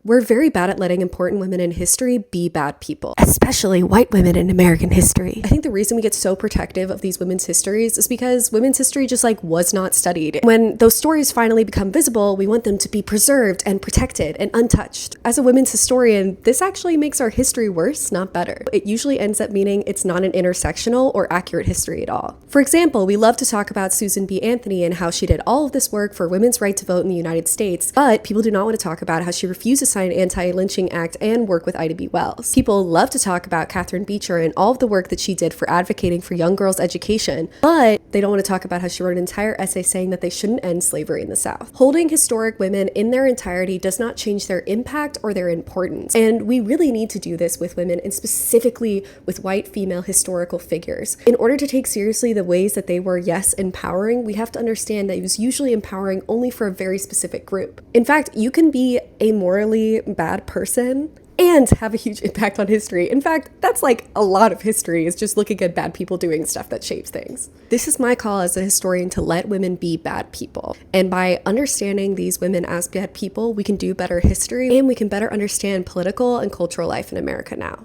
We're very bad at letting important women in history be bad people, especially white women in American history. I think the reason we get so protective of these women's histories is because women's history just was not studied. When those stories finally become visible, we want them to be preserved and protected and untouched. As a women's historian, this actually makes our history worse, not better. It usually ends up meaning it's not an intersectional or accurate history at all. For example, we love to talk about Susan B. Anthony and how she did all of this work for women's right to vote in the United States, but people do not want to talk about how she refused to sign an anti-lynching act and work with Ida B. Wells. People love to talk about Catherine Beecher and all of the work that she did for advocating for young girls' education, but they don't want to talk about how she wrote an entire essay saying that they shouldn't end slavery in the South. Holding historic women in their entirety does not change their impact or their importance, and we really need to do this with women, and specifically with white female historical figures. In order to take seriously the ways that they were, yes, empowering, we have to understand that it was usually empowering only for a very specific group. In fact, you can be a morally bad person and have a huge impact on history. In fact, that's a lot of history is just looking at bad people doing stuff that shapes things. This is my call as a historian to let women be bad people. And by understanding these women as bad people, we can do better history and we can better understand political and cultural life in America now.